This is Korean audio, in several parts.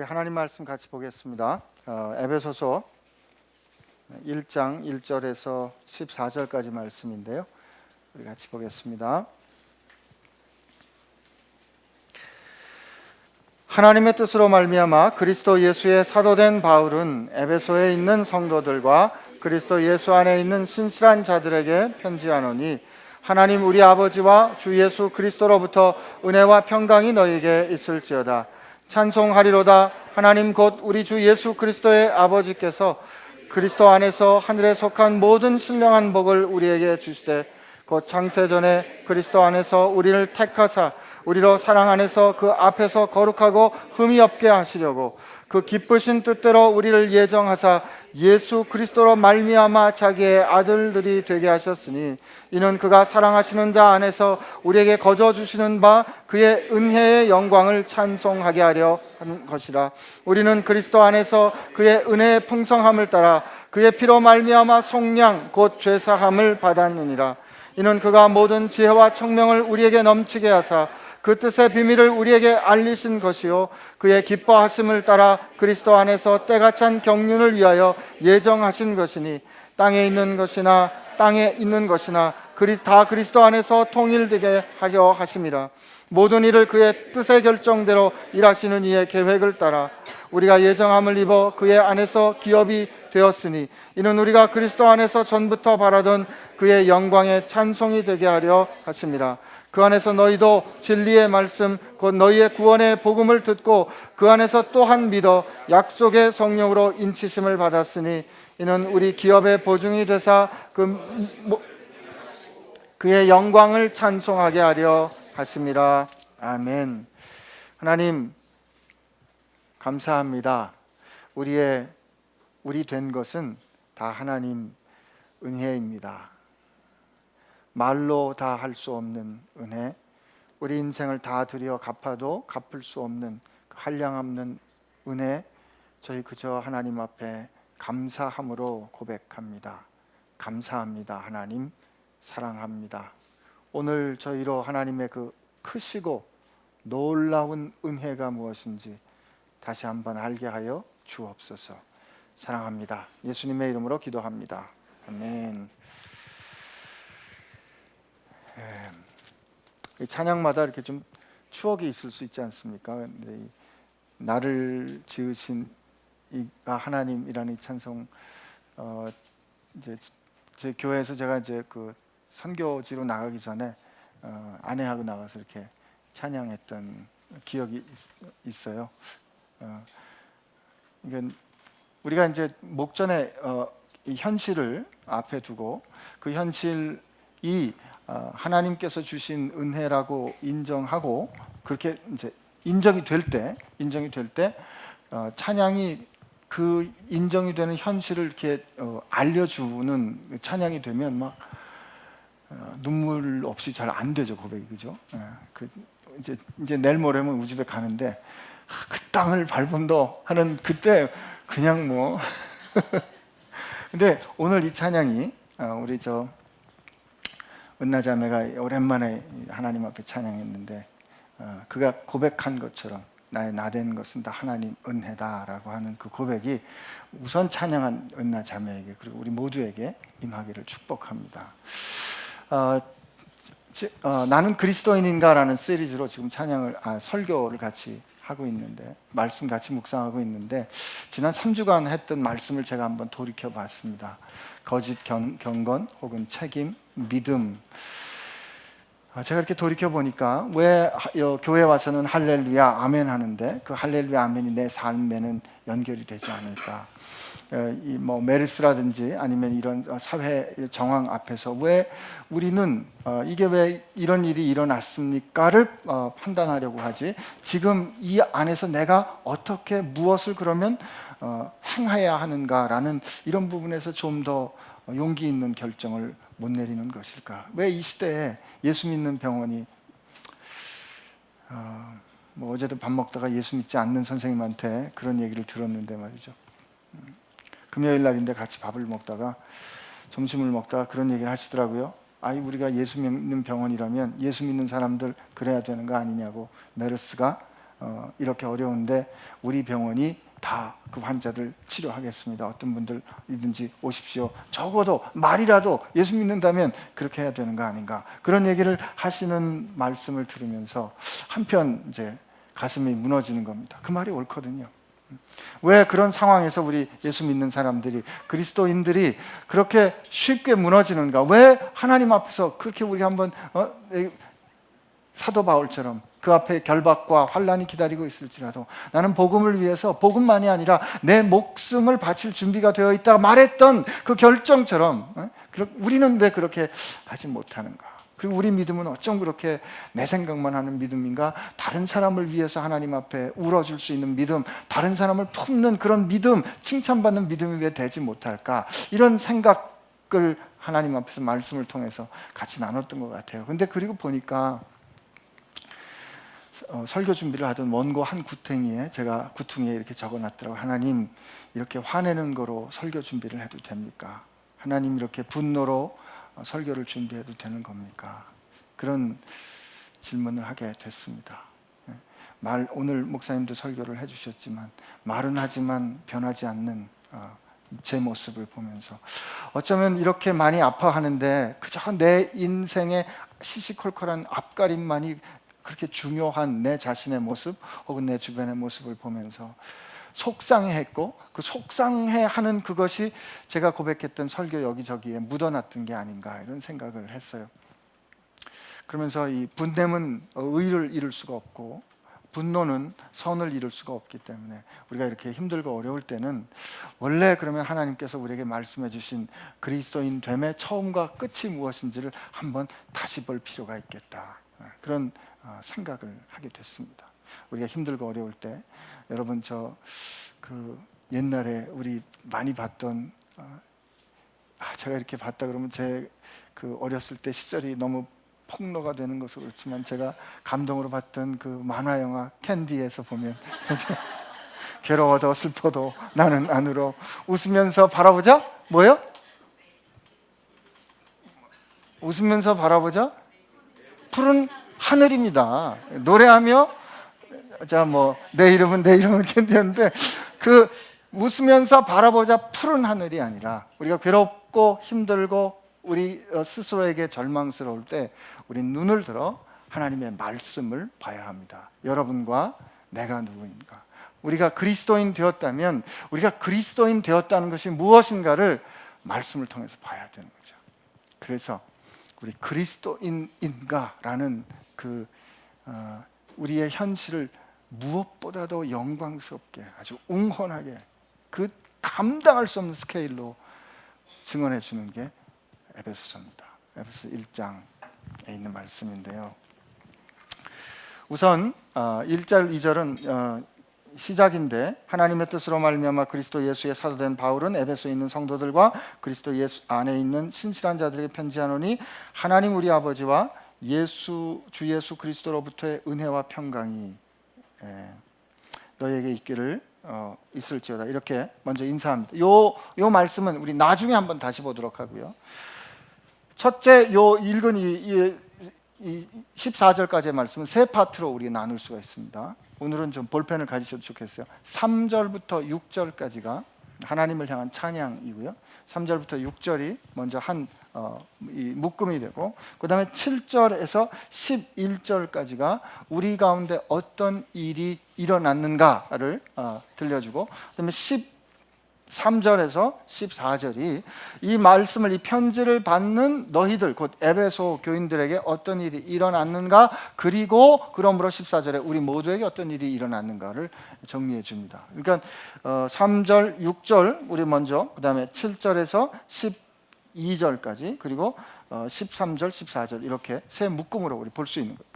하나님 말씀 같이 보겠습니다. 에베소서 1장 1절에서 14절까지 말씀인데요. 우리 같이 보겠습니다. 하나님의 뜻으로 말미암아 그리스도 예수의 사도된 바울은 에베소에 있는 성도들과 그리스도 예수 안에 있는 신실한 자들에게 편지하노니, 하나님 우리 아버지와 주 예수 그리스도로부터 은혜와 평강이 너희에게 있을지어다. 찬송하리로다. 하나님 곧 우리 주 예수 그리스도의 아버지께서 그리스도 안에서 하늘에 속한 모든 신령한 복을 우리에게 주시되, 곧 창세전에 그리스도 안에서 우리를 택하사 우리로 사랑 안에서 그 앞에서 거룩하고 흠이 없게 하시려고 그 기쁘신 뜻대로 우리를 예정하사 예수 그리스도로 말미암아 자기의 아들들이 되게 하셨으니, 이는 그가 사랑하시는 자 안에서 우리에게 거저 주시는 바 그의 은혜의 영광을 찬송하게 하려 하는 것이라. 우리는 그리스도 안에서 그의 은혜의 풍성함을 따라 그의 피로 말미암아 속량 곧 죄사함을 받았느니라. 이는 그가 모든 지혜와 청명을 우리에게 넘치게 하사 그 뜻의 비밀을 우리에게 알리신 것이요, 그의 기뻐하심을 따라 그리스도 안에서 때가 찬 경륜을 위하여 예정하신 것이니, 땅에 있는 것이나 땅에 있는 것이나 다 그리스도 안에서 통일되게 하려 하심이라. 모든 일을 그의 뜻의 결정대로 일하시는 이의 계획을 따라 우리가 예정함을 입어 그의 안에서 기업이 되었으니, 이는 우리가 그리스도 안에서 전부터 바라던 그의 영광의 찬송이 되게 하려 하심이라. 그 안에서 너희도 진리의 말씀 곧 너희의 구원의 복음을 듣고 그 안에서 또한 믿어 약속의 성령으로 인치심을 받았으니, 이는 우리 기업의 보증이 되사 그의 영광을 찬송하게 하려 하심이라. 아멘. 하나님 감사합니다. 우리 된 것은 다 하나님 은혜입니다. 말로 다 할 수 없는 은혜, 우리 인생을 다 들여 갚아도 갚을 수 없는 그 한량없는 은혜, 저희 그저 하나님 앞에 감사함으로 고백합니다. 감사합니다. 하나님 사랑합니다. 오늘 저희로 하나님의 그 크시고 놀라운 은혜가 무엇인지 다시 한번 알게 하여 주옵소서. 사랑합니다. 예수님의 이름으로 기도합니다. 아멘. 찬양마다 이렇게 좀 추억이 있을 수 있지 않습니까? 나를 지으신 이가 하나님이라는 이 찬송, 이제 제 교회에서 제가 이제 그 선교지로 나가기 전에 아내하고 나가서 이렇게 찬양했던 기억이 있어요. 우리가 이제 목전에 이 현실을 앞에 두고 그 현실이 하나님께서 주신 은혜라고 인정하고 그렇게 이제 인정이 될 때 찬양이 그 인정이 되는 현실을 이렇게 알려주는 찬양이 되면 막 눈물 없이 잘 안 되죠, 고백이. 그죠? 이제 내일 모레면 우리 집에 가는데 그 땅을 밟음도 하는 그때 그냥 뭐 근데 오늘 이 찬양이 우리 은나자매가 오랜만에 하나님 앞에 찬양했는데, 그가 고백한 것처럼 나의 나된 것은 다 하나님 은혜다라고 하는 그 고백이 우선 찬양한 은나자매에게 그리고 우리 모두에게 임하기를 축복합니다. 나는 그리스도인인가라는 시리즈로 지금 설교를 같이 하고 있는데, 말씀 같이 묵상하고 있는데, 지난 3주간 했던 말씀을 제가 한번 돌이켜 봤습니다. 거짓 경건 혹은 책임, 믿음. 제가 이렇게 돌이켜 보니까 왜 교회 와서는 할렐루야 아멘 하는데 그 할렐루야 아멘이 내 삶에는 연결이 되지 않을까? 뭐 메르스라든지 아니면 이런 사회 정황 앞에서 왜 우리는 이게 왜 이런 일이 일어났습니까를 판단하려고 하지, 지금 이 안에서 내가 어떻게 무엇을 그러면 행해야 하는가라는 이런 부분에서 좀 더 용기 있는 결정을 못 내리는 것일까? 왜 이 시대에 예수 믿는 병원이 뭐 어제도 밥 먹다가 예수 믿지 않는 선생님한테 그런 얘기를 들었는데 말이죠. 금요일 날인데 같이 밥을 먹다가 점심을 먹다가 그런 얘기를 하시더라고요. 우리가 예수 믿는 병원이라면 예수 믿는 사람들 그래야 되는 거 아니냐고. 메르스가 이렇게 어려운데 우리 병원이 다 그 환자들 치료하겠습니다. 어떤 분들이든지 오십시오. 적어도 말이라도 예수 믿는다면 그렇게 해야 되는 거 아닌가, 그런 얘기를 하시는 말씀을 들으면서 한편 이제 가슴이 무너지는 겁니다. 그 말이 옳거든요. 왜 그런 상황에서 우리 예수 믿는 사람들이, 그리스도인들이 그렇게 쉽게 무너지는가? 왜 하나님 앞에서 그렇게 우리 한번 사도 바울처럼 그 앞에 결박과 환난이 기다리고 있을지라도 나는 복음을 위해서 복음만이 아니라 내 목숨을 바칠 준비가 되어 있다고 말했던 그 결정처럼 우리는 왜 그렇게 하지 못하는가? 그리고 우리 믿음은 어쩜 그렇게 내 생각만 하는 믿음인가? 다른 사람을 위해서 하나님 앞에 울어줄 수 있는 믿음, 다른 사람을 품는 그런 믿음, 칭찬받는 믿음이 왜 되지 못할까? 이런 생각을 하나님 앞에서 말씀을 통해서 같이 나눴던 것 같아요. 근데 그리고 보니까 설교 준비를 하던 원고 한 구탱이에 제가 구퉁이에 이렇게 적어놨더라고요. 하나님, 이렇게 화내는 거로 설교 준비를 해도 됩니까? 하나님, 이렇게 분노로 설교를 준비해도 되는 겁니까? 그런 질문을 하게 됐습니다. 오늘 목사님도 설교를 해주셨지만 말은 하지만 변하지 않는 제 모습을 보면서 어쩌면 이렇게 많이 아파하는데 그저 내 인생의 시시콜콜한 앞가림만이 그렇게 중요한 내 자신의 모습 혹은 내 주변의 모습을 보면서 속상해했고, 그 속상해하는 그것이 제가 고백했던 설교 여기저기에 묻어놨던 게 아닌가, 이런 생각을 했어요. 그러면서 이 분냄은 의를 이룰 수가 없고 분노는 선을 이룰 수가 없기 때문에 우리가 이렇게 힘들고 어려울 때는 원래 그러면 하나님께서 우리에게 말씀해 주신 그리스도인 됨의 처음과 끝이 무엇인지를 한번 다시 볼 필요가 있겠다, 그런 생각을 하게 됐습니다. 우리가 힘들고 어려울 때 여러분 그 옛날에 우리 많이 봤던 제가 이렇게 봤다 그러면 제 그 어렸을 때 시절이 너무 폭로가 되는 것은 그렇지만 제가 감동으로 봤던 그 만화 영화 캔디에서 보면 괴로워도 슬퍼도 나는 안으로 웃으면서 바라보자. 뭐요? 웃으면서 바라보자. 푸른 하늘입니다. 노래하며 내 이름은 캔디였는데 그 웃으면서 바라보자 푸른 하늘이 아니라 우리가 괴롭고 힘들고 우리 스스로에게 절망스러울 때 우리 눈을 들어 하나님의 말씀을 봐야 합니다. 여러분과 내가 누구인가? 우리가 그리스도인 되었다면 우리가 그리스도인 되었다는 것이 무엇인가를 말씀을 통해서 봐야 되는 거죠. 그래서 우리 그리스도인인가라는 우리의 현실을 무엇보다도 영광스럽게 아주 웅혼하게 그 감당할 수 없는 스케일로 증언해 주는 게 에베소서입니다. 에베소 1장에 있는 말씀인데요. 우선 1절 2절은 시작인데 하나님의 뜻으로 말미암아 그리스도 예수의 사도된 바울은 에베소에 있는 성도들과 그리스도 예수 안에 있는 신실한 자들에게 편지하노니 하나님 우리 아버지와 주 예수 그리스도로부터의 은혜와 평강이 너에게 있기를 있을지어다, 이렇게 먼저 인사합니다. 요 말씀은 우리 나중에 한번 다시 보도록 하고요. 첫째 읽은 이 14절까지의 말씀은 세 파트로 우리 나눌 수가 있습니다. 오늘은 좀 볼펜을 가지셔도 좋겠어요. 3절부터 6절까지가 하나님을 향한 찬양이고요. 3절부터 6절이 먼저 이 묶음이 되고, 그 다음에 7절에서 11절까지가 우리 가운데 어떤 일이 일어났는가를 들려주고, 그 다음에 13절에서 14절이 이 말씀을, 이 편지를 받는 너희들 곧 에베소 교인들에게 어떤 일이 일어났는가, 그리고 그러므로 14절에 우리 모두에게 어떤 일이 일어났는가를 정리해 줍니다. 그러니까 3절, 6절 우리 먼저, 그 다음에 7절에서 12절까지, 그리고 13절, 14절 이렇게 세 묶음으로 우리 볼 수 있는 거예요.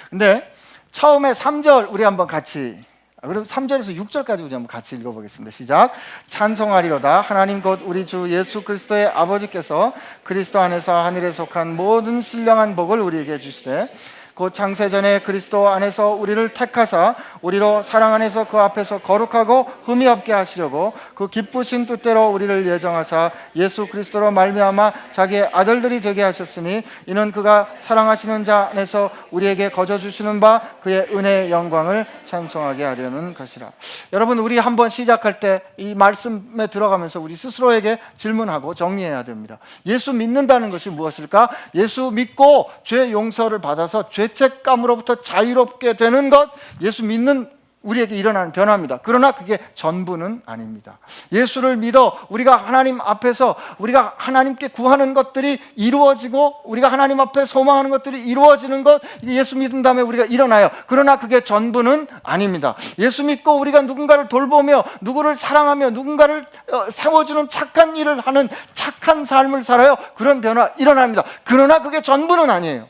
근데 처음에 3절 우리 한번 같이, 그럼 3절에서 6절까지 우리 한번 같이 읽어보겠습니다. 시작. 찬송하리로다 하나님 곧 우리 주 예수 그리스도의 아버지께서 그리스도 안에서 하늘에 속한 모든 신령한 복을 우리에게 주시되 곧 창세전에 그리스도 안에서 우리를 택하사 우리로 사랑 안에서 그 앞에서 거룩하고 흠이 없게 하시려고 그 기쁘신 뜻대로 우리를 예정하사 예수 그리스도로 말미암아 자기의 아들들이 되게 하셨으니 이는 그가 사랑하시는 자 안에서 우리에게 거저 주시는 바 그의 은혜의 영광을 찬송하게 하려는 것이라. 여러분, 우리 한번 시작할 때 이 말씀에 들어가면서 우리 스스로에게 질문하고 정리해야 됩니다. 예수 믿는다는 것이 무엇일까? 예수 믿고 죄 용서를 받아서 죄책감으로부터 자유롭게 되는 것, 예수 믿는 우리에게 일어나는 변화입니다. 그러나 그게 전부는 아닙니다. 예수를 믿어 우리가 하나님 앞에서 우리가 하나님께 구하는 것들이 이루어지고 우리가 하나님 앞에 소망하는 것들이 이루어지는 것, 예수 믿은 다음에 우리가 일어나요. 그러나 그게 전부는 아닙니다. 예수 믿고 우리가 누군가를 돌보며 누구를 사랑하며 누군가를 세워주는 착한 일을 하는 착한 삶을 살아요. 그런 변화 일어납니다. 그러나 그게 전부는 아니에요.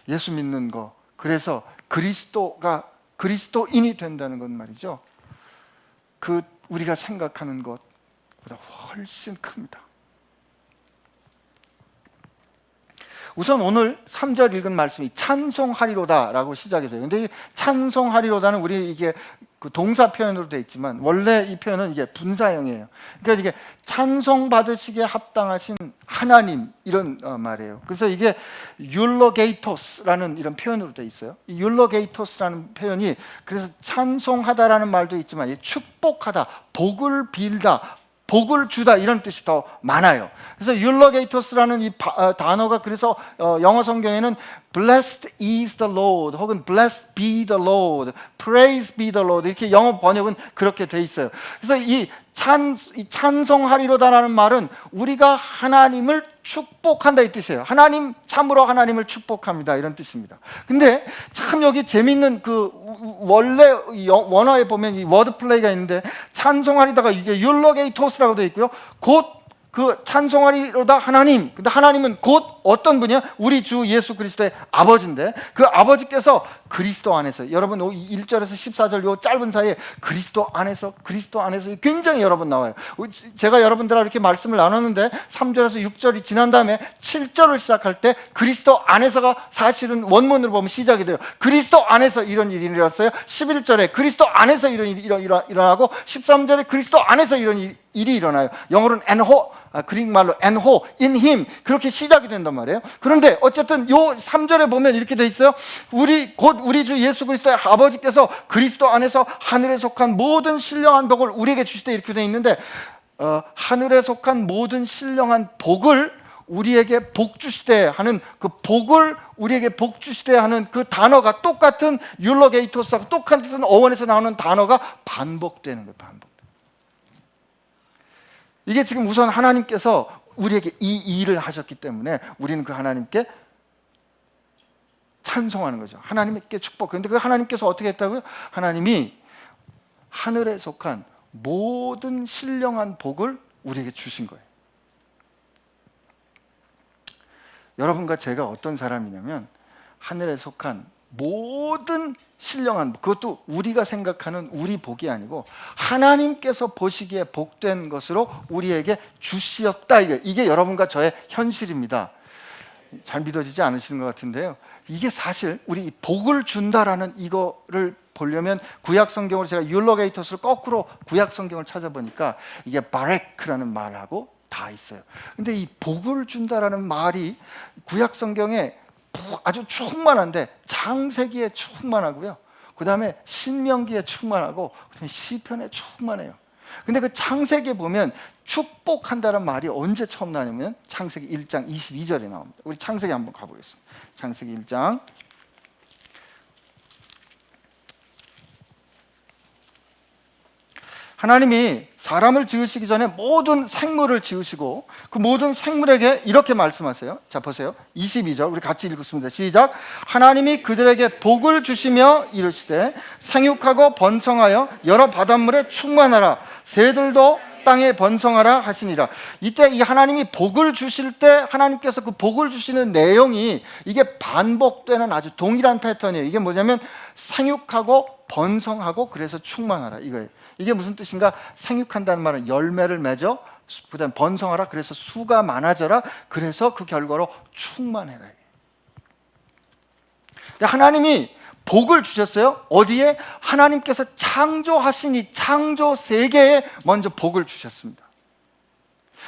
예수 믿는 거, 그래서 그리스도인이 된다는 건 말이죠, 그 우리가 생각하는 것보다 훨씬 큽니다. 우선 오늘 3절 읽은 말씀이 찬송하리로다라고 시작이 돼요. 근데 이 찬송하리로다는 우리 이게 그 동사 표현으로 되어 있지만 원래 이 표현은 이게 분사형이에요. 그러니까 이게 찬송 받으시기에 합당하신 하나님, 이런 말이에요. 그래서 이게 율로게이토스라는 이런 표현으로 되어 있어요. 이 율로게이토스라는 표현이 그래서 찬송하다라는 말도 있지만 축복하다, 복을 빌다, 복을 주다, 이런 뜻이 더 많아요. 그래서 율로게이토스라는 이 단어가 그래서 영어 성경에는 Blessed is the Lord 혹은 Blessed be the Lord, Praise be the Lord, 이렇게 영어 번역은 그렇게 돼 있어요. 그래서 이 찬송하리로다라는 말은 우리가 하나님을 축복한다 이 뜻이에요. 하나님, 참으로 하나님을 축복합니다, 이런 뜻입니다. 근데 참 여기 재밌는 그 원래 원어에 보면 이 워드 플레이가 있는데, 찬송하리다가 이게 율로게이토스라고 되어 있고요. 곧 그 찬송하리로다 하나님, 근데 하나님은 곧 어떤 분이야? 우리 주 예수 그리스도의 아버지인데, 그 아버지께서 그리스도 안에서, 여러분 1절에서 14절 요 짧은 사이에 그리스도 안에서 굉장히 여러 번 나와요. 제가 여러분들하고 이렇게 말씀을 나눴는데 3절에서 6절이 지난 다음에 7절을 시작할 때 그리스도 안에서가 사실은 원문으로 보면 시작이 돼요. 그리스도 안에서 이런 일이 일어났어요. 11절에 그리스도 안에서 이런 일이 일어나고 13절에 그리스도 안에서 이런 일이 일어나요. 영어로는 그릭 말로 엔호, in him, 그렇게 시작이 된단 말이에요. 그런데 어쨌든 요 3절에 보면 이렇게 돼 있어요. 곧 우리 주 예수 그리스도의 아버지께서 그리스도 안에서 하늘에 속한 모든 신령한 복을 우리에게 주시되, 이렇게 돼 있는데 하늘에 속한 모든 신령한 복을 우리에게 복 주시되 하는 그 복을 우리에게 복 주시되 하는 그 단어가 똑같은 율로게이토스하고 똑같은 어원에서 나오는 단어가 반복되는 거예요. 이게 지금 우선 하나님께서 우리에게 이 일을 하셨기 때문에 우리는 그 하나님께 찬송하는 거죠. 하나님께 축복. 그런데 그 하나님께서 어떻게 했다고요? 하나님이 하늘에 속한 모든 신령한 복을 우리에게 주신 거예요. 여러분과 제가 어떤 사람이냐면, 하늘에 속한 모든 신령한, 그것도 우리가 생각하는 우리 복이 아니고 하나님께서 보시기에 복된 것으로 우리에게 주시었다. 이게 여러분과 저의 현실입니다. 잘 믿어지지 않으시는 것 같은데요, 이게 사실 우리 복을 준다라는 이거를 보려면 구약 성경으로, 제가 율로게이토스를 거꾸로 구약 성경을 찾아보니까 이게 바레크라는 말하고 다 있어요. 근데 이 복을 준다라는 말이 구약 성경에 아주 충만한데, 창세기에 충만하고요, 그 다음에 신명기에 충만하고, 그 다음에 시편에 충만해요. 근데 그 창세기에 보면 축복한다는 말이 언제 처음 나냐면 창세기 1장 22절에 나옵니다. 우리 창세기 한번 가보겠습니다. 창세기 1장 하나님이 사람을 지으시기 전에 모든 생물을 지으시고 그 모든 생물에게 이렇게 말씀하세요. 자, 보세요. 22절 우리 같이 읽겠습니다. 시작. 하나님이 그들에게 복을 주시며 이르시되 생육하고 번성하여 여러 바닷물에 충만하라. 새들도 땅에 번성하라 하시니라. 이때 이 하나님이 복을 주실 때 하나님께서 그 복을 주시는 내용이 이게 반복되는 아주 동일한 패턴이에요. 이게 뭐냐면 생육하고 번성하고 그래서 충만하라 이거예요. 이게 무슨 뜻인가? 생육한다는 말은 열매를 맺어 그다음 번성하라, 그래서 수가 많아져라, 그래서 그 결과로 충만해라. 하나님이 복을 주셨어요. 어디에? 하나님께서 창조하신 이 창조 세계에 먼저 복을 주셨습니다.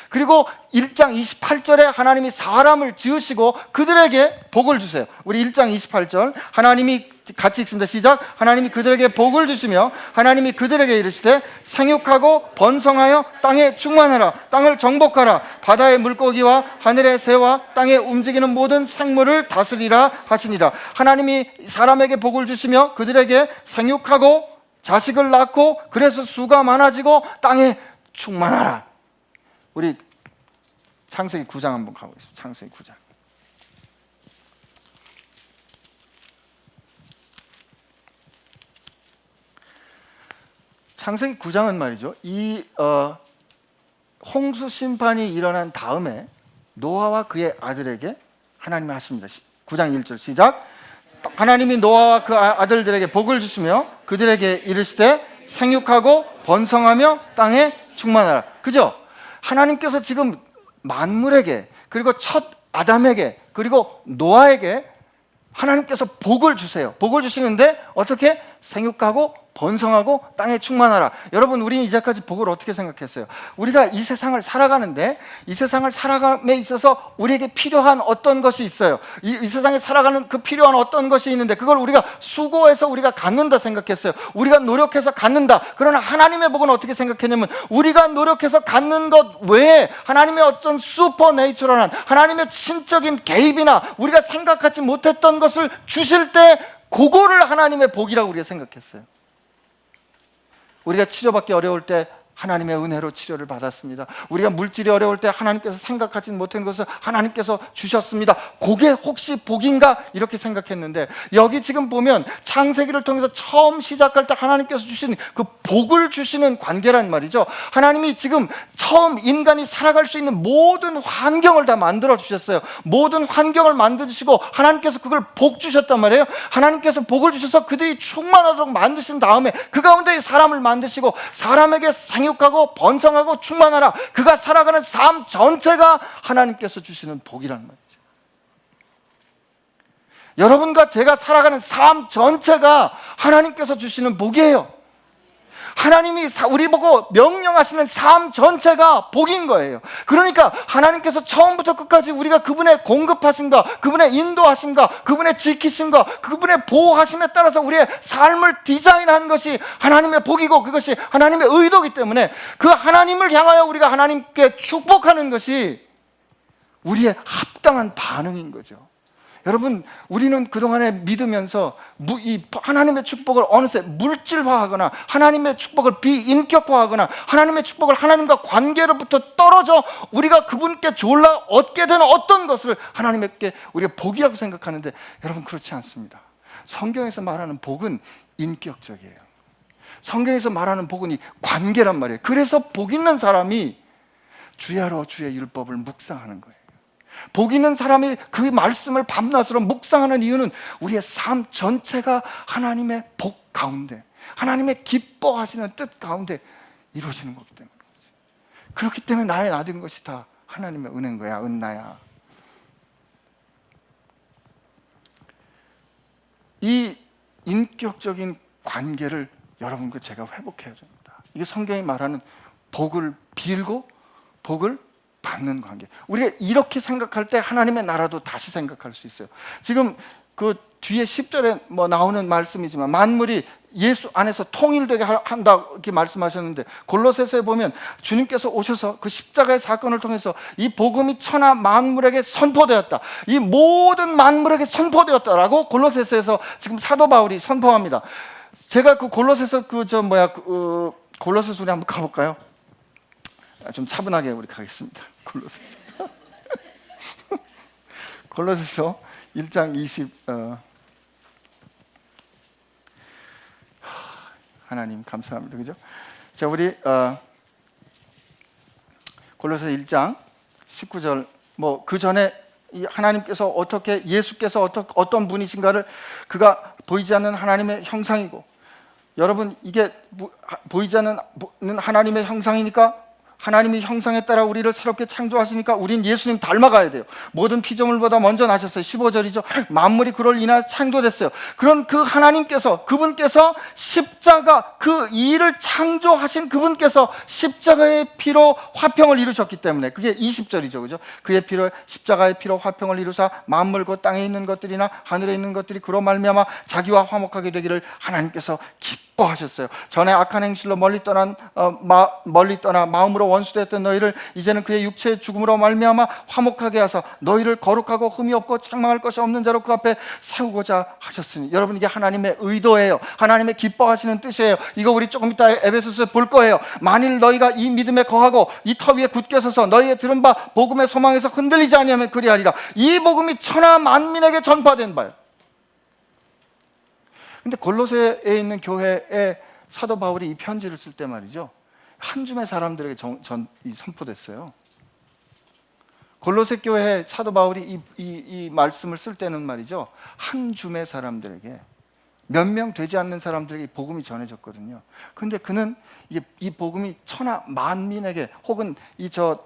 그리고 1장 28절에 하나님이 사람을 지으시고 그들에게 복을 주세요. 우리 1장 28절 하나님이 같이 읽습니다. 시작. 하나님이 그들에게 복을 주시며 하나님이 그들에게 이르시되 생육하고 번성하여 땅에 충만하라, 땅을 정복하라, 바다의 물고기와 하늘의 새와 땅에 움직이는 모든 생물을 다스리라 하시니라. 하나님이 사람에게 복을 주시며 그들에게 생육하고 자식을 낳고 그래서 수가 많아지고 땅에 충만하라. 우리 창세기 9장 한번 가보겠습니다. 창세기 9장. 창세기 9장은 말이죠, 이 홍수 심판이 일어난 다음에 노아와 그의 아들에게 하나님이 하십니다. 9장 1절 시작. 하나님이 노아와 그 아들들에게 복을 주시며 그들에게 이르시되 생육하고 번성하며 땅에 충만하라. 그죠? 하나님께서 지금 만물에게, 그리고 첫 아담에게, 그리고 노아에게 하나님께서 복을 주세요. 복을 주시는데 어떻게? 생육하고 번성하고 땅에 충만하라. 여러분, 우리는 이제까지 복을 어떻게 생각했어요? 우리가 이 세상을 살아가는데 이 세상을 살아감에 있어서 우리에게 필요한 어떤 것이 있어요. 이 세상에 살아가는 그 필요한 어떤 것이 있는데 그걸 우리가 수고해서 우리가 갖는다 생각했어요. 우리가 노력해서 갖는다. 그러나 하나님의 복은 어떻게 생각했냐면 우리가 노력해서 갖는 것 외에 하나님의 어떤 슈퍼내추럴한 하나님의 신적인 개입이나 우리가 생각하지 못했던 것을 주실 때 그거를 하나님의 복이라고 우리가 생각했어요. 우리가 치료받기 어려울 때 하나님의 은혜로 치료를 받았습니다. 우리가 물질이 어려울 때 하나님께서 생각하지 못한 것을 하나님께서 주셨습니다. 그게 혹시 복인가? 이렇게 생각했는데 여기 지금 보면 창세기를 통해서 처음 시작할 때 하나님께서 주신 그 복을 주시는 관계란 말이죠. 하나님이 지금 처음 인간이 살아갈 수 있는 모든 환경을 다 만들어 주셨어요. 모든 환경을 만들어 주시고 하나님께서 그걸 복 주셨단 말이에요. 하나님께서 복을 주셔서 그들이 충만하도록 만드신 다음에 그 가운데 사람을 만드시고 사람에게 생육하고 번성하고 충만하라. 그가 살아가는 삶 전체가 하나님께서 주시는 복이라는 말이죠. 여러분과 제가 살아가는 삶 전체가 하나님께서 주시는 복이에요. 하나님이 우리 보고 명령하시는 삶 전체가 복인 거예요. 그러니까 하나님께서 처음부터 끝까지 우리가 그분의 공급하심과 그분의 인도하심과 그분의 지키심과 그분의 보호하심에 따라서 우리의 삶을 디자인한 것이 하나님의 복이고 그것이 하나님의 의도이기 때문에 그 하나님을 향하여 우리가 하나님께 축복하는 것이 우리의 합당한 반응인 거죠. 여러분, 우리는 그동안에 믿으면서 이 하나님의 축복을 어느새 물질화하거나 하나님의 축복을 비인격화하거나 하나님의 축복을 하나님과 관계로부터 떨어져 우리가 그분께 졸라 얻게 되는 어떤 것을 하나님께 우리가 복이라고 생각하는데 여러분, 그렇지 않습니다. 성경에서 말하는 복은 인격적이에요. 성경에서 말하는 복은 이 관계란 말이에요. 그래서 복 있는 사람이 주야로 주의 율법을 묵상하는 거예요. 복 있는 사람이 그 말씀을 밤낮으로 묵상하는 이유는 우리의 삶 전체가 하나님의 복 가운데, 하나님의 기뻐하시는 뜻 가운데 이루어지는 거기 때문에 그렇기 때문에 나의 나된 것이 다 하나님의 은혜인 거야, 은나야. 이 인격적인 관계를 여러분과 제가 회복해야 됩니다. 이게 성경이 말하는 복을 빌고 복을 받는 관계. 우리가 이렇게 생각할 때 하나님의 나라도 다시 생각할 수 있어요. 지금 그 뒤에 10절에 뭐 나오는 말씀이지만 만물이 예수 안에서 통일되게 한다 이렇게 말씀하셨는데 골로새서에 보면 주님께서 오셔서 그 십자가의 사건을 통해서 이 복음이 천하 만물에게 선포되었다. 이 모든 만물에게 선포되었다라고 골로새서에서 지금 사도 바울이 선포합니다. 제가 그 골로새서 골로새서 우리 한번 가볼까요? 좀 차분하게 우리 가겠습니다. 골로새서 골로새서 1장 20 하나님 감사합니다. 그죠? 자, 우리 골로새서 1장 19절 뭐 그 전에 이 하나님께서 어떻게 예수께서 어떤 분이신가를 그가 보이지 않는 하나님의 형상이고 여러분 이게 보이지 않는 하나님의 형상이니까 하나님이 형상에 따라 우리를 새롭게 창조하시니까 우린 예수님 닮아가야 돼요. 모든 피조물보다 먼저 나셨어요. 15절이죠. 만물이 그로 인하여 창조됐어요. 그런 그 하나님께서, 그분께서 십자가, 그 일을 창조하신 그분께서 십자가의 피로 화평을 이루셨기 때문에, 그게 20절이죠. 그죠? 그의 피로, 십자가의 피로 화평을 이루사 만물 곧 땅에 있는 것들이나 하늘에 있는 것들이 그로 말미암아 자기와 화목하게 되기를 하나님께서 기뻐하셨어요. 전에 악한 행실로 멀리 떠나 마음으로 원수되었던 너희를 이제는 그의 육체의 죽음으로 말미암아 화목하게 하사 너희를 거룩하고 흠이 없고 책망할 것이 없는 자로 그 앞에 세우고자 하셨으니. 여러분, 이게 하나님의 의도예요. 하나님의 기뻐하시는 뜻이에요. 이거 우리 조금 이따 에베소서에 볼 거예요. 만일 너희가 이 믿음에 거하고 이 터 위에 굳게 서서 너희의 들은 바 복음의 소망에서 흔들리지 아니하면 그리하리라. 이 복음이 천하 만민에게 전파된 바예요. 근데 골로새에 있는 교회에 사도 바울이 이 편지를 쓸 때 말이죠, 한 줌의 사람들에게 선포됐어요. 골로새 교회에 사도 바울이 이 말씀을 쓸 때는 말이죠, 한 줌의 사람들에게, 몇 명 되지 않는 사람들에게 이 복음이 전해졌거든요. 근데 그는 이 복음이 천하 만민에게, 혹은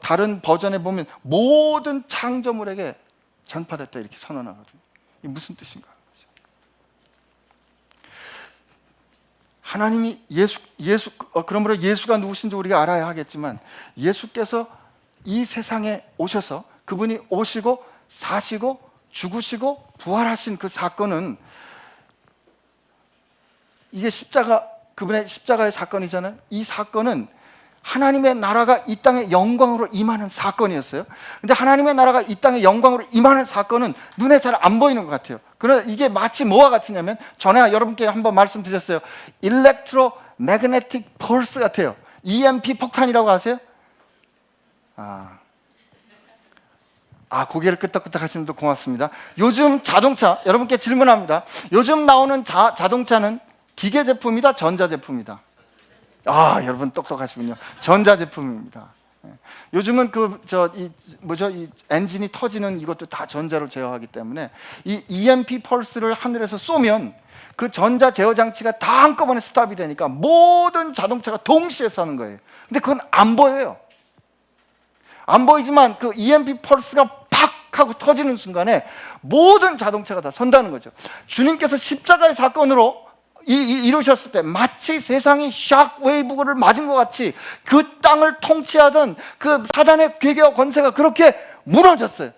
다른 버전에 보면 모든 창조물에게 전파됐다 이렇게 선언하거든요. 이게 무슨 뜻인가? 하나님이 그러므로 예수가 누구신지 우리가 알아야 하겠지만, 예수께서 이 세상에 오셔서 그분이 오시고 사시고 죽으시고 부활하신 그 사건은, 이게 그분의 십자가의 사건이잖아요. 이 사건은 하나님의 나라가 이 땅에 영광으로 임하는 사건이었어요. 근데 하나님의 나라가 이 땅에 영광으로 임하는 사건은 눈에 잘 안 보이는 것 같아요. 그러나 이게 마치 뭐와 같으냐면, 전에 여러분께 한번 말씀드렸어요. 일렉트로매그네틱 펄스 같아요. EMP 폭탄이라고 아세요? 고개를 끄덕끄덕 하시는 분도 고맙습니다. 요즘 자동차, 여러분께 질문합니다. 요즘 나오는 자동차는 기계 제품이다, 전자 제품이다? 여러분 똑똑하시군요. 전자 제품입니다. 요즘은 이 엔진이 터지는 이것도 다 전자로 제어하기 때문에, 이 EMP 펄스를 하늘에서 쏘면 그 전자 제어 장치가 다 한꺼번에 스탑이 되니까 모든 자동차가 동시에 서는 거예요. 근데 그건 안 보여요. 안 보이지만 그 EMP 펄스가 팍 하고 터지는 순간에 모든 자동차가 다 선다는 거죠. 주님께서 십자가의 사건으로 이루셨을 때 마치 세상이 샥웨이브를 맞은 것 같이 그 땅을 통치하던 그 사단의 괴계와 권세가 그렇게 무너졌어요.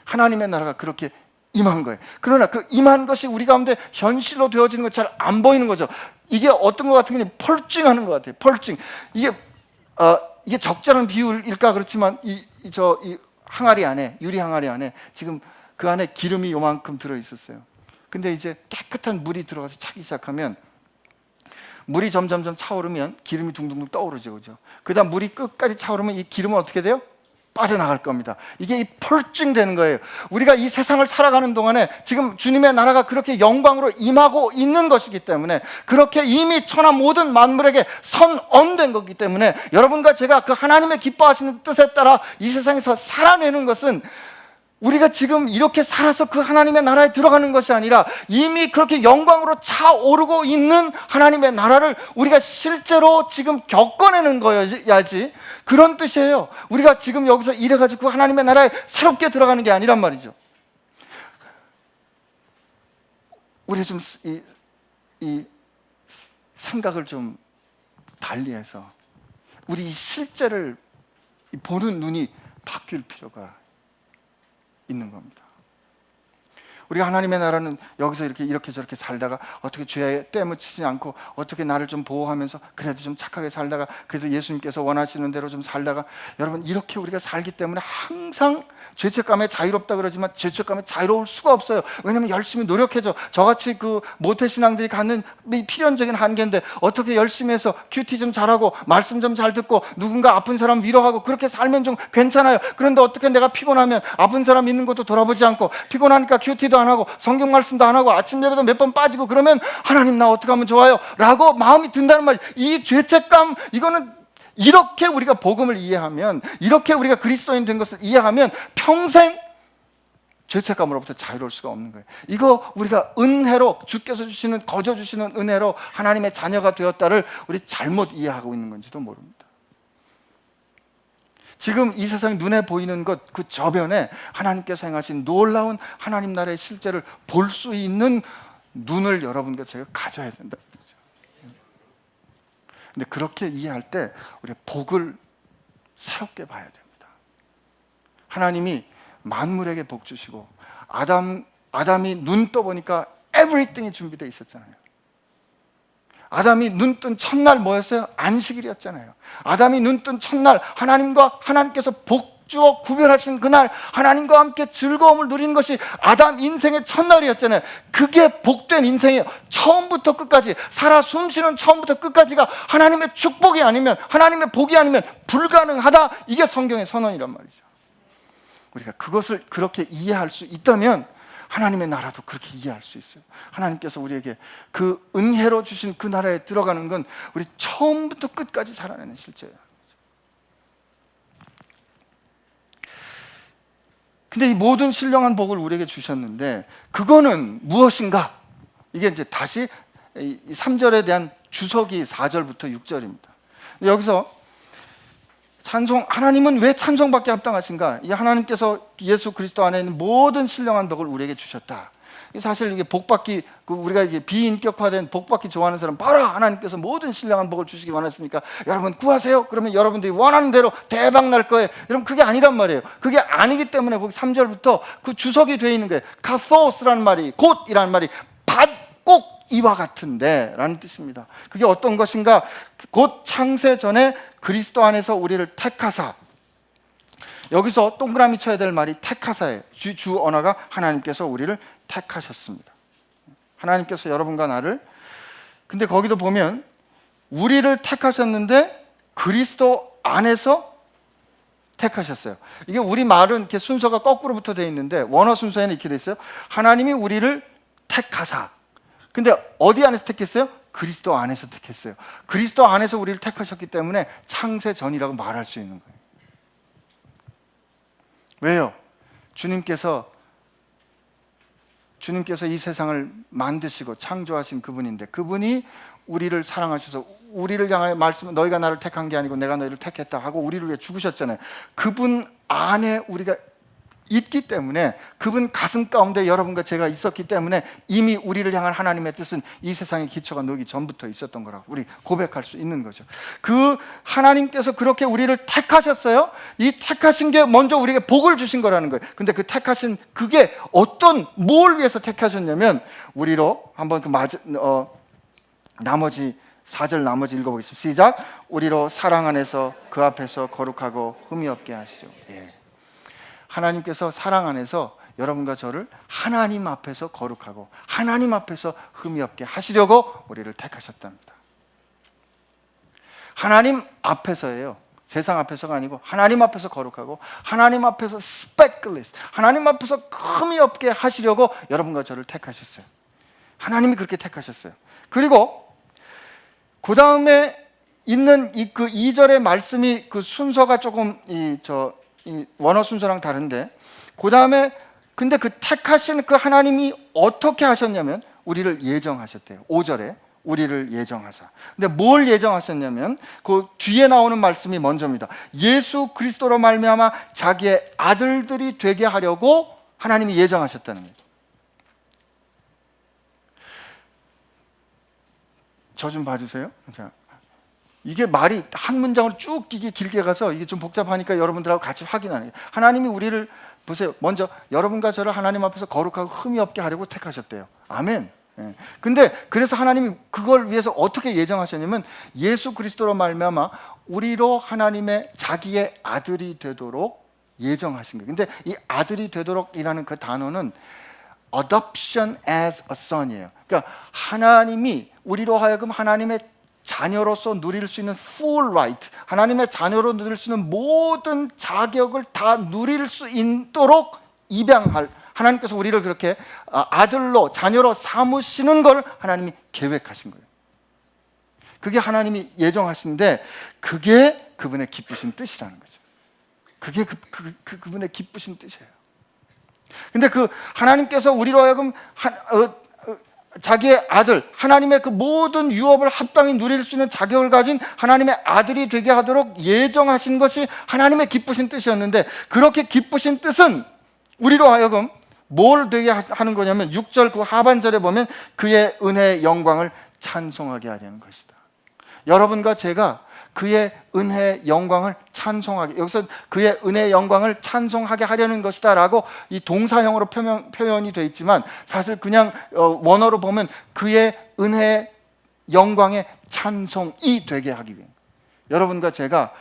하나님의 나라가 그렇게 임한 거예요. 그러나 그 임한 것이 우리 가운데 현실로 되어지는 것 잘 안 보이는 거죠. 이게 어떤 것 같은 게 펄징하는 것 같아요. 펄징. 이게 적절한 비율일까? 그렇지만 이 항아리 안에, 유리 항아리 안에 지금 그 안에 기름이 요만큼 들어 있었어요. 근데 이제 깨끗한 물이 들어가서 차기 시작하면, 물이 점점점 차오르면 기름이 둥둥둥 떠오르죠. 그죠? 그다음 물이 끝까지 차오르면 이 기름은 어떻게 돼요? 빠져나갈 겁니다. 이게 이 펄징 되는 거예요. 우리가 이 세상을 살아가는 동안에 지금 주님의 나라가 그렇게 영광으로 임하고 있는 것이기 때문에, 그렇게 이미 천하 모든 만물에게 선언된 거기 때문에, 여러분과 제가 그 하나님의 기뻐하시는 뜻에 따라 이 세상에서 살아내는 것은, 우리가 지금 이렇게 살아서 그 하나님의 나라에 들어가는 것이 아니라 이미 그렇게 영광으로 차오르고 있는 하나님의 나라를 우리가 실제로 지금 겪어내는 거여야지, 그런 뜻이에요. 우리가 지금 여기서 이래가지고 그 하나님의 나라에 새롭게 들어가는 게 아니란 말이죠. 우리 좀 이 생각을 좀 달리해서 우리 이 실제를 보는 눈이 바뀔 필요가 있는 겁니다. 우리가 하나님의 나라는 여기서 이렇게 저렇게 살다가 어떻게 죄에 떼묻히지 않고 어떻게 나를 좀 보호하면서 그래도 좀 착하게 살다가 그래도 예수님께서 원하시는 대로 좀 살다가, 여러분 이렇게 우리가 살기 때문에 항상 죄책감에 자유롭다 그러지만 죄책감에 자유로울 수가 없어요. 왜냐하면 열심히 노력해줘. 저같이 그 모태신앙들이 갖는 필연적인 한계인데 어떻게 열심히 해서 큐티 좀 잘하고 말씀 좀 잘 듣고 누군가 아픈 사람 위로하고 그렇게 살면 좀 괜찮아요. 그런데 어떻게 내가 피곤하면 아픈 사람 있는 것도 돌아보지 않고 피곤하니까 큐티도 안 하고 성경 말씀도 안 하고 아침 예배도 몇 번 빠지고 그러면 하나님 나 어떻게 하면 좋아요? 라고 마음이 든다는 말이에요. 이 죄책감, 이거는 이렇게 우리가 복음을 이해하면, 이렇게 우리가 그리스도인 된 것을 이해하면 평생 죄책감으로부터 자유로울 수가 없는 거예요. 이거 우리가 은혜로, 주께서 주시는, 거저 주시는 은혜로 하나님의 자녀가 되었다를 우리 잘못 이해하고 있는 건지도 모릅니다. 지금 이 세상 눈에 보이는 것 그 저변에 하나님께서 행하신 놀라운 하나님 나라의 실제를 볼 수 있는 눈을 여러분과 제가 가져야 된다. 근데 그렇게 이해할 때 우리가 복을 새롭게 봐야 됩니다. 하나님이 만물에게 복 주시고 아담이 눈 떠보니까 everything이 준비되어 있었잖아요. 아담이 눈 뜬 첫날 뭐였어요? 안식일이었잖아요. 아담이 눈 뜬 첫날 하나님께서 복 주어 구별하신 그날 하나님과 함께 즐거움을 누리는 것이 아담 인생의 첫날이었잖아요. 그게 복된 인생이에요. 처음부터 끝까지 살아 숨쉬는 처음부터 끝까지가 하나님의 축복이 아니면, 하나님의 복이 아니면 불가능하다. 이게 성경의 선언이란 말이죠. 우리가 그것을 그렇게 이해할 수 있다면 하나님의 나라도 그렇게 이해할 수 있어요. 하나님께서 우리에게 그 은혜로 주신 그 나라에 들어가는 건 우리 처음부터 끝까지 살아내는 실제예요. 근데 이 모든 신령한 복을 우리에게 주셨는데 그거는 무엇인가? 이게 이제 다시 3절에 대한 주석이 4절부터 6절입니다. 여기서 하나님은 왜 찬송받게 합당하신가? 이 하나님께서 예수 그리스도 안에 있는 모든 신령한 복을 우리에게 주셨다. 사실 이게 복받기, 우리가 이게 비인격화된 복받기 좋아하는 사람, 바로 하나님께서 모든 신령한 복을 주시기 원하시니까 여러분 구하세요. 그러면 여러분들이 원하는 대로 대박 날 거예요. 여러분 그게 아니란 말이에요. 그게 아니기 때문에 거기 3절부터 그 주석이 되어 있는 거예요. 카소스라는 말이, 곧이라는 말이 꼭 이와 같은데 라는 뜻입니다. 그게 어떤 것인가? 곧 창세 전에 그리스도 안에서 우리를 택하사. 여기서 동그라미 쳐야 될 말이 택하사예요. 주 언어가 하나님께서 우리를 택하셨습니다. 하나님께서 여러분과 나를, 근데 거기도 보면 우리를 택하셨는데 그리스도 안에서 택하셨어요. 이게 우리 말은 이렇게 순서가 거꾸로 붙어 되어 있는데 원어 순서에는 이렇게 돼 있어요. 하나님이 우리를 택하사. 근데 어디 안에서 택했어요? 그리스도 안에서 택했어요. 그리스도 안에서 우리를 택하셨기 때문에 창세 전이라고 말할 수 있는 거예요. 왜요? 주님께서 이 세상을 만드시고 창조하신 그분인데, 그분이 우리를 사랑하셔서 우리를 향하여 말씀, 너희가 나를 택한 게 아니고 내가 너희를 택했다 하고 우리를 위해 죽으셨잖아요. 그분 안에 우리가 있기 때문에, 그분 가슴 가운데 여러분과 제가 있었기 때문에 이미 우리를 향한 하나님의 뜻은 이 세상의 기초가 놓기 전부터 있었던 거라고 우리 고백할 수 있는 거죠. 그 하나님께서 그렇게 우리를 택하셨어요. 이 택하신 게 먼저 우리에게 복을 주신 거라는 거예요. 근데 그 택하신 그게 뭘 위해서 택하셨냐면, 우리로 한번 나머지 4절 나머지 읽어보겠습니다. 시작. 우리로 사랑 안에서 그 앞에서 거룩하고 흠이 없게 하시죠. 예. 하나님께서 사랑 안에서 여러분과 저를 하나님 앞에서 거룩하고 하나님 앞에서 흠이 없게 하시려고 우리를 택하셨답니다. 하나님 앞에서예요. 세상 앞에서가 아니고 하나님 앞에서 거룩하고 하나님 앞에서 스펙글리스, 하나님 앞에서 흠이 없게 하시려고 여러분과 저를 택하셨어요. 하나님이 그렇게 택하셨어요. 그리고 그 다음에 있는 그 2절의 말씀이 그 순서가 조금 이 원어 순서랑 다른데, 그 다음에 근데 그 택하신 그 하나님이 어떻게 하셨냐면 우리를 예정하셨대요. 5절에 우리를 예정하사. 근데 뭘 예정하셨냐면 그 뒤에 나오는 말씀이 먼저입니다. 예수 그리스도로 말미암아 자기의 아들들이 되게 하려고 하나님이 예정하셨다는 거예요. 저 좀 봐주세요. 자, 이게 말이 한 문장으로 쭉 길게 가서 이게 좀 복잡하니까 여러분들하고 같이 확인하는 거예요. 하나님이 우리를 보세요. 먼저 여러분과 저를 하나님 앞에서 거룩하고 흠이 없게 하려고 택하셨대요. 아멘. 예. 근데 그래서 하나님이 그걸 위해서 어떻게 예정하셨냐면 예수 그리스도로 말미암아 우리로 하나님의 자기의 아들이 되도록 예정하신 거예요. 근데 이 아들이 되도록이라는 그 단어는 adoption as a son이에요. 그러니까 하나님이 우리로 하여금 하나님의 자녀로서 누릴 수 있는 full right, 하나님의 자녀로 누릴 수 있는 모든 자격을 다 누릴 수 있도록 입양할, 하나님께서 우리를 그렇게 아들로 자녀로 삼으시는 걸 하나님이 계획하신 거예요. 그게 하나님이 예정하신데 그게 그분의 기쁘신 뜻이라는 거죠. 그게 그분의 기쁘신 뜻이에요. 근데 그 하나님께서 우리로 하여금 자기의 아들, 하나님의 그 모든 유업을 합당히 누릴 수 있는 자격을 가진 하나님의 아들이 되게 하도록 예정하신 것이 하나님의 기쁘신 뜻이었는데, 그렇게 기쁘신 뜻은 우리로 하여금 뭘 되게 하는 거냐면 6절 그 하반절에 보면 그의 은혜의 영광을 찬송하게 하려는 것이다. 여러분과 제가 그의 은혜의 영광을 찬송하게, 여기서 그의 은혜의 영광을 찬송하게 하려는 것이다 라고 이 동사형으로 표현이 되어 있지만, 사실 그냥 원어로 보면 그의 은혜의 영광의 찬송이 되게 하기 위해, 여러분과 제가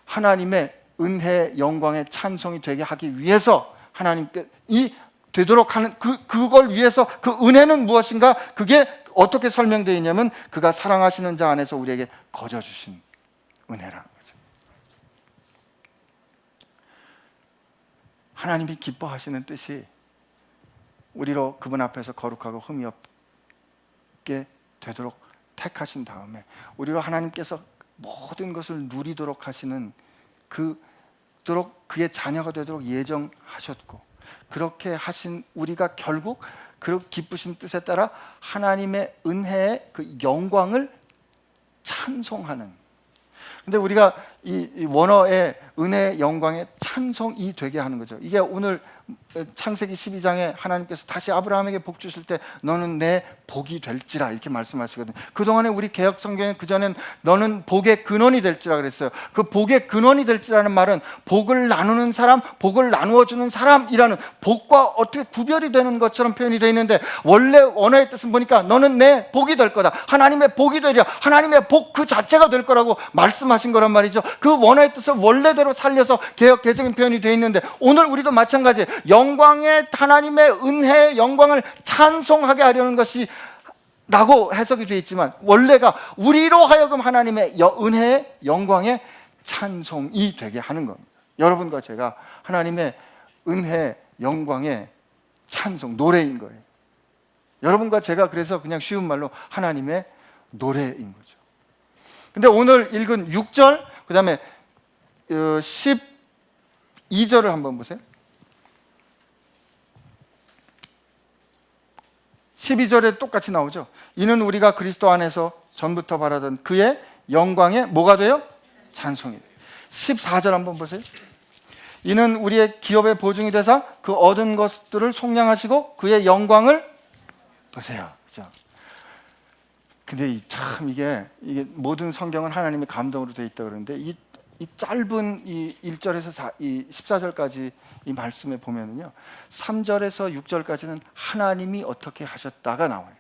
하나님의 은혜의 영광의 찬송이 되게 하기 위해서 하나님께 이 되도록 하는 그걸 위해서, 그 은혜는 무엇인가? 그게 어떻게 설명되어 있냐면 그가 사랑하시는 자 안에서 우리에게 거저 주신 은혜라는 거죠. 하나님이 기뻐하시는 뜻이 우리로 그분 앞에서 거룩하고 흠이 없게 되도록 택하신 다음에 우리로 하나님께서 모든 것을 누리도록 하시는, 그도록 그의 자녀가 되도록 예정하셨고, 그렇게 하신 우리가 결국 그 기쁘신 뜻에 따라 하나님의 은혜의 그 영광을 찬송하는, 근데 우리가 이 원어의 은혜의 영광의 찬송이 되게 하는 거죠. 이게 오늘 창세기 12장에 하나님께서 다시 아브라함에게 복 주실 때 너는 내 복이 될지라 이렇게 말씀하시거든요. 그동안에 우리 개역 성경에 그전엔 너는 복의 근원이 될지라 그랬어요. 그 복의 근원이 될지라는 말은 복을 나누는 사람, 복을 나누어 주는 사람이라는, 복과 어떻게 구별이 되는 것처럼 표현이 되어 있는데, 원래 원어의 뜻은 보니까 너는 내 복이 될 거다, 하나님의 복이 되리라, 하나님의 복 그 자체가 될 거라고 말씀하신 거란 말이죠. 그 원어의 뜻을 원래대로 살려서 개역 개정인 표현이 되어 있는데, 오늘 우리도 마찬가지 영광의 하나님의 은혜의 영광을 찬송하게 하려는 것이 라고 해석이 되어 있지만, 원래가 우리로 하여금 하나님의 은혜의 영광의 찬송이 되게 하는 겁니다. 여러분과 제가 하나님의 은혜 영광의 찬송, 노래인 거예요. 여러분과 제가 그래서 그냥 쉬운 말로 하나님의 노래인 거죠. 근데 오늘 읽은 6절, 그 다음에 12절을 한번 보세요. 12절에 똑같이 나오죠. 이는 우리가 그리스도 안에서 전부터 바라던 그의 영광에 뭐가 돼요? 찬송이 돼요. 14절 한번 보세요. 이는 우리의 기업의 보증이 되사 그 얻은 것들을 속량하시고 그의 영광을 보세요. 그죠? 근데 참 이게 모든 성경은 하나님의 감동으로 되어 있다 그러는데, 이 짧은 이 1절에서 이 14절까지 이 말씀에 보면은요, 3절에서 6절까지는 하나님이 어떻게 하셨다가 나와요.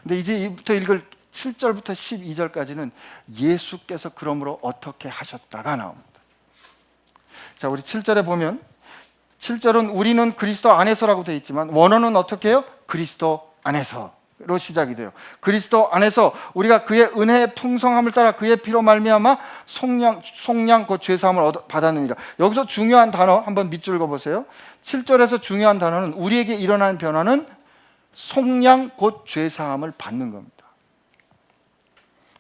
근데 이제 이부터 읽을 7절부터 12절까지는 예수께서 그러므로 어떻게 하셨다가 나옵니다. 자, 우리 7절에 보면, 7절은 우리는 그리스도 안에서라고 되어 있지만 원어는 어떻게 해요? 그리스도 안에서로 시작이 돼요. 그리스도 안에서 우리가 그의 은혜의 풍성함을 따라 그의 피로 말미암아 속량 곧 죄사함을 받았느니라. 여기서 중요한 단어 한번 밑줄 읽어보세요. 7절에서 중요한 단어는, 우리에게 일어나는 변화는 속량 곧 죄사함을 받는 겁니다.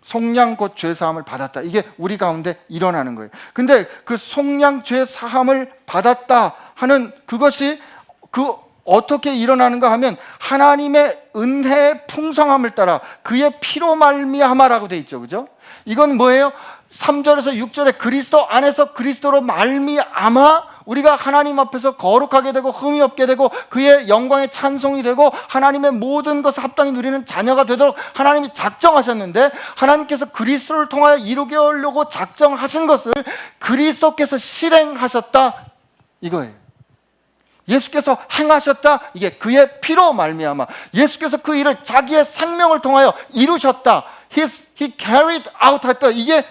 속량 곧 죄사함을 받았다, 이게 우리 가운데 일어나는 거예요. 근데 그 속량 죄사함을 받았다 하는 그것이 어떻게 일어나는가 하면 하나님의 은혜의 풍성함을 따라 그의 피로 말미암아라고 돼 있죠. 그죠? 이건 뭐예요? 3절에서 6절에 그리스도 안에서 그리스도로 말미암아 우리가 하나님 앞에서 거룩하게 되고 흠이 없게 되고 그의 영광의 찬송이 되고 하나님의 모든 것을 합당히 누리는 자녀가 되도록 하나님이 작정하셨는데, 하나님께서 그리스도를 통하여 이루게 하려고 작정하신 것을 그리스도께서 실행하셨다 이거예요. 예수께서 행하셨다, 이게 그의 피로 말미암아 예수께서 그 일을 자기의 생명을 통하여 이루셨다, He carried out 했다, 이게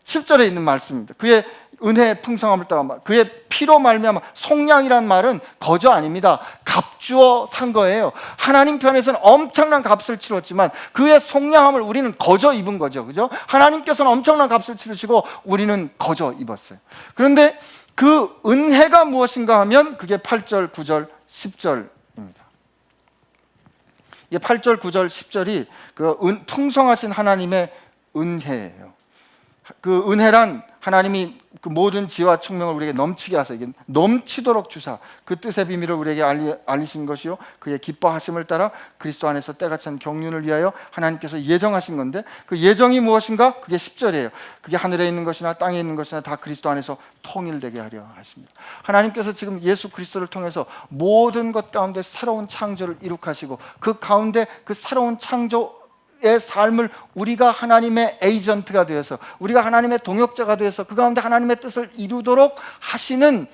7절에 있는 말씀입니다. 그의 은혜의 풍성함을 따라 그의 피로 말미암아, 속량이란 말은 거저 아닙니다. 값주어 산 거예요. 하나님 편에서는 엄청난 값을 치렀지만 그의 속량함을 우리는 거저 입은 거죠. 그죠? 하나님께서는 엄청난 값을 치르시고 우리는 거저 입었어요. 그런데 그 은혜가 무엇인가 하면 그게 8절, 9절, 10절입니다. 이게 8절, 9절, 10절이 그 풍성하신 하나님의 은혜예요. 그 은혜란 하나님이 그 모든 지혜와 총명을 우리에게 넘치게 하사 이게 넘치도록 주사 그 뜻의 비밀을 우리에게 알리신 것이요 그의 기뻐하심을 따라 그리스도 안에서 때가 찬 경륜을 위하여 하나님께서 예정하신 건데 그 예정이 무엇인가? 그게 10절이에요. 그게 하늘에 있는 것이나 땅에 있는 것이나 다 그리스도 안에서 통일되게 하려 하십니다. 하나님께서 지금 예수 그리스도를 통해서 모든 것 가운데 새로운 창조를 이룩하시고 그 가운데 그 새로운 창조 의 삶을 우리가 하나님의 에이전트가 되어서 우리가 하나님의 동역자가 되어서 그 가운데 하나님의 뜻을 이루도록 하시는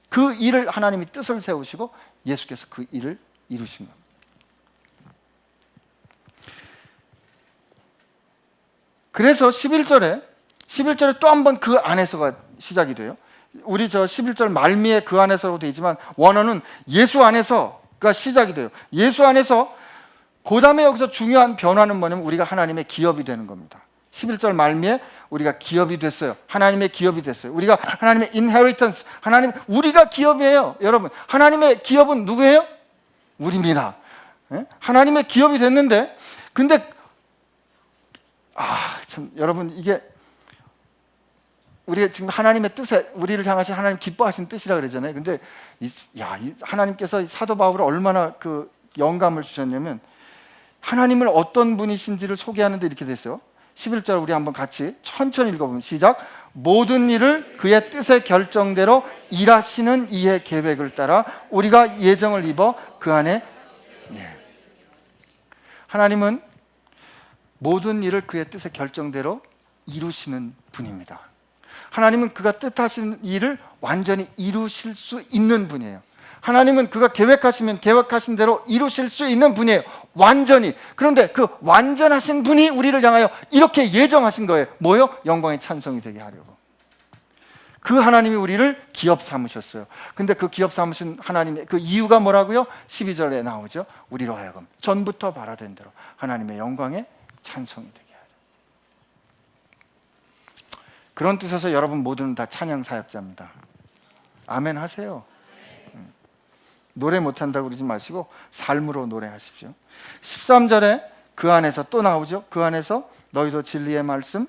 그 일을 하나님이 뜻을 세우시고 예수께서 그 일을 이루신 겁니다. 그래서 11절에 또 한 번 그 안에서가 시작이 돼요. 우리 저 11절 말미에 그 안에서로 되어 있지만 원어는 예수 안에서가 시작이 돼요. 예수 안에서 그 다음에 여기서 중요한 변화는 뭐냐면 우리가 하나님의 기업이 되는 겁니다. 11절 말미에 우리가 기업이 됐어요. 하나님의 기업이 됐어요. 우리가 하나님의 inheritance, 우리가 기업이에요. 여러분, 하나님의 기업은 누구예요? 우리입니다. 하나님의 기업이 됐는데, 근데 참 여러분 이게 우리가 지금 하나님의 뜻에 우리를 향하신 하나님 기뻐하신 뜻이라 그러잖아요. 근데 하나님께서 사도 바울을 얼마나 그 영감을 주셨냐면 하나님을 어떤 분이신지를 소개하는데 이렇게 됐어요. 11절 우리 한번 같이 천천히 읽어보면 시작. 모든 일을 그의 뜻의 결정대로 일하시는 이의 계획을 따라 우리가 예정을 입어 그 안에 하나님은 모든 일을 그의 뜻의 결정대로 이루시는 분입니다. 하나님은 그가 뜻하신 일을 완전히 이루실 수 있는 분이에요. 하나님은 그가 계획하시면 계획하신 대로 이루실 수 있는 분이에요. 완전히. 그런데 그 완전하신 분이 우리를 향하여 이렇게 예정하신 거예요. 뭐요? 영광의 찬송이 되게 하려고. 그 하나님이 우리를 기업 삼으셨어요. 근데 그 기업 삼으신 하나님의 그 이유가 뭐라고요? 12절에 나오죠. 우리로 하여금 전부터 바라던 대로 하나님의 영광의 찬송이 되게 하려. 그런 뜻에서 여러분 모두는 다 찬양 사역자입니다. 아멘 하세요. 노래 못한다고 그러지 마시고 삶으로 노래하십시오. 13절에 그 안에서 또 나오죠. 그 안에서 너희도 진리의 말씀.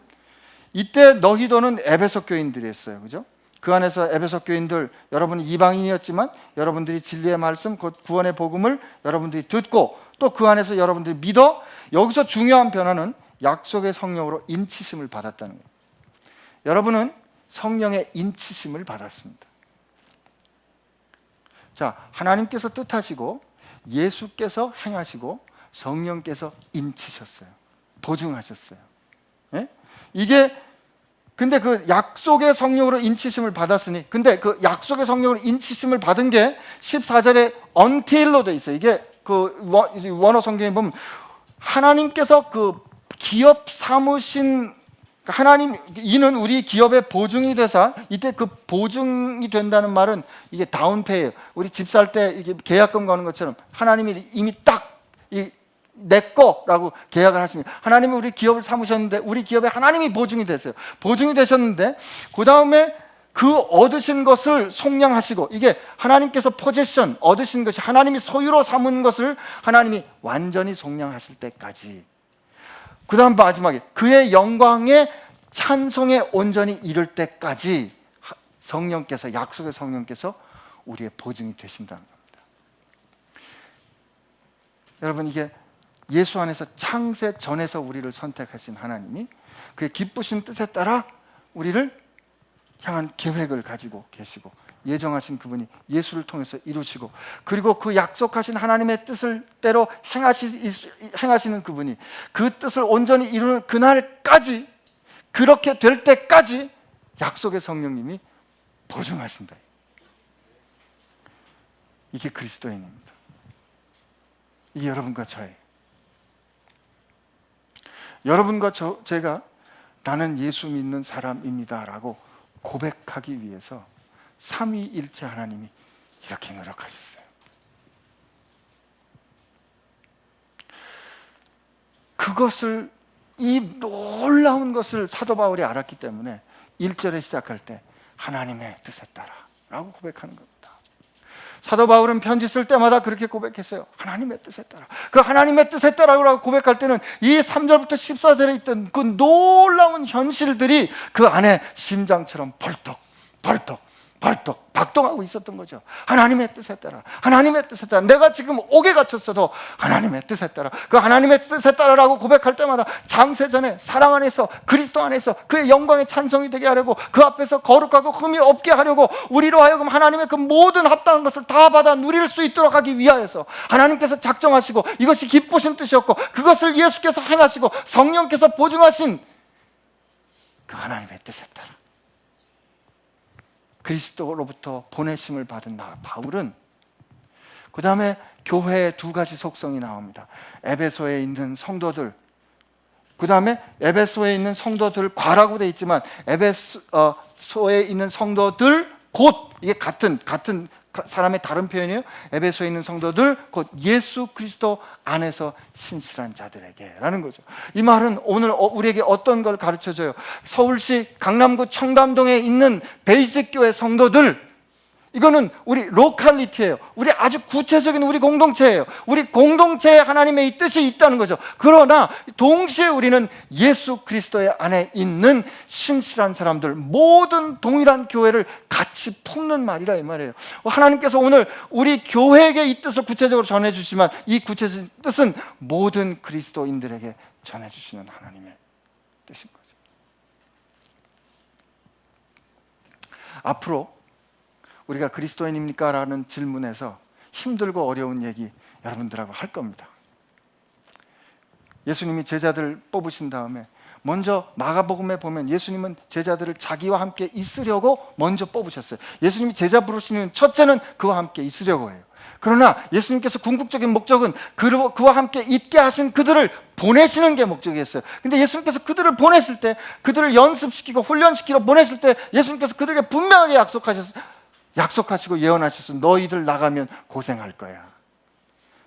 이때 너희도는 에베소 교인들이었어요. 그죠? 그 안에서 에베소 교인들, 여러분이 이방인이었지만 여러분들이 진리의 말씀, 곧 구원의 복음을 여러분들이 듣고 또 그 안에서 여러분들이 믿어. 여기서 중요한 변화는 약속의 성령으로 인치심을 받았다는 거예요. 여러분은 성령의 인치심을 받았습니다. 자, 하나님께서 뜻하시고 예수께서 행하시고 성령께서 인치셨어요. 보증하셨어요. 예? 이게 근데 그 약속의 성령으로 인치심을 받았으니 근데 그 약속의 성령으로 인치심을 받은 게 14절에 until로 돼 있어요. 이게 그 원어 성경에 보면 하나님께서 그 기업 삼으신 하나님 이는 우리 기업의 보증이 되사 이때 그 보증이 된다는 말은 이게 다운페이예요. 우리 집 살 때 이게 계약금 거는 것처럼 하나님이 이미 딱 내 거라고 계약을 하십니다. 하나님이 우리 기업을 삼으셨는데 우리 기업에 하나님이 보증이 됐어요. 보증이 되셨는데 그 다음에 그 얻으신 것을 속량하시고 이게 하나님께서 포제션 얻으신 것이 하나님이 소유로 삼은 것을 하나님이 완전히 속량하실 때까지 그 다음 마지막에 그의 영광의 찬송에 온전히 이를 때까지 성령께서 약속의 성령께서 우리의 보증이 되신다는 겁니다. 여러분 이게 예수 안에서 창세 전에서 우리를 선택하신 하나님이 그의 기쁘신 뜻에 따라 우리를 향한 계획을 가지고 계시고 예정하신 그분이 예수를 통해서 이루시고 그리고 그 약속하신 하나님의 뜻을 때로 행하시는 그분이 그 뜻을 온전히 이루는 그날까지 그렇게 될 때까지 약속의 성령님이 보증하신다. 이게 그리스도인입니다. 이게 여러분과 저예요. 여러분과 제가 나는 예수 믿는 사람입니다 라고 고백하기 위해서 삼위일체 하나님이 이렇게 노력하셨어요. 그것을 이 놀라운 것을 사도 바울이 알았기 때문에 1절에 시작할 때 하나님의 뜻에 따라 라고 고백하는 겁니다. 사도 바울은 편지 쓸 때마다 그렇게 고백했어요. 하나님의 뜻에 따라. 그 하나님의 뜻에 따라라고 고백할 때는 이 3절부터 14절에 있던 그 놀라운 현실들이 그 안에 심장처럼 벌떡 벌떡 박동하고 있었던 거죠. 하나님의 뜻에 따라, 하나님의 뜻에 따라. 내가 지금 옥에 갇혔어도 하나님의 뜻에 따라, 그 하나님의 뜻에 따라라고 고백할 때마다 장세전에 사랑 안에서, 그리스도 안에서 그의 영광의 찬송이 되게 하려고, 그 앞에서 거룩하고 흠이 없게 하려고, 우리로 하여금 하나님의 그 모든 합당한 것을 다 받아 누릴 수 있도록 하기 위하여서 하나님께서 작정하시고 이것이 기쁘신 뜻이었고, 그것을 예수께서 행하시고 성령께서 보증하신 그 하나님의 뜻에 따라 그리스도로부터 보내심을 받은 바울은, 그 다음에 교회의 두 가지 속성이 나옵니다. 에베소에 있는 성도들, 그 다음에 에베소에 있는 성도들과라고 되어 있지만 에베소에 있는 성도들 곧, 이게 같은 사람의 다른 표현이에요. 에베소에 있는 성도들 곧 예수 그리스도 안에서 신실한 자들에게 라는 거죠. 이 말은 오늘 우리에게 어떤 걸 가르쳐줘요? 서울시 강남구 청담동에 있는 베이직 교회 성도들, 이거는 우리 로컬리티예요. 우리 아주 구체적인 우리 공동체예요. 우리 공동체에 하나님의 이 뜻이 있다는 거죠. 그러나 동시에 우리는 예수 그리스도의 안에 있는 신실한 사람들, 모든 동일한 교회를 같이 품는 말이라 이 말이에요. 하나님께서 오늘 우리 교회에게 이 뜻을 구체적으로 전해주시지만, 이 구체적인 뜻은 모든 그리스도인들에게 전해주시는 하나님의 뜻인 거죠. 앞으로 우리가 그리스도인입니까? 라는 질문에서 힘들고 어려운 얘기 여러분들하고 할 겁니다. 예수님이 제자들 뽑으신 다음에 먼저 마가복음에 보면 예수님은 제자들을 자기와 함께 있으려고 먼저 뽑으셨어요. 예수님이 제자 부르시는 첫째는 그와 함께 있으려고 해요. 그러나 예수님께서 궁극적인 목적은 그와 함께 있게 하신 그들을 보내시는 게 목적이었어요. 근데 예수님께서 그들을 보냈을 때, 그들을 연습시키고 훈련시키러 보냈을 때 예수님께서 그들에게 분명하게 약속하시고 예언하셨어. 너희들 나가면 고생할 거야.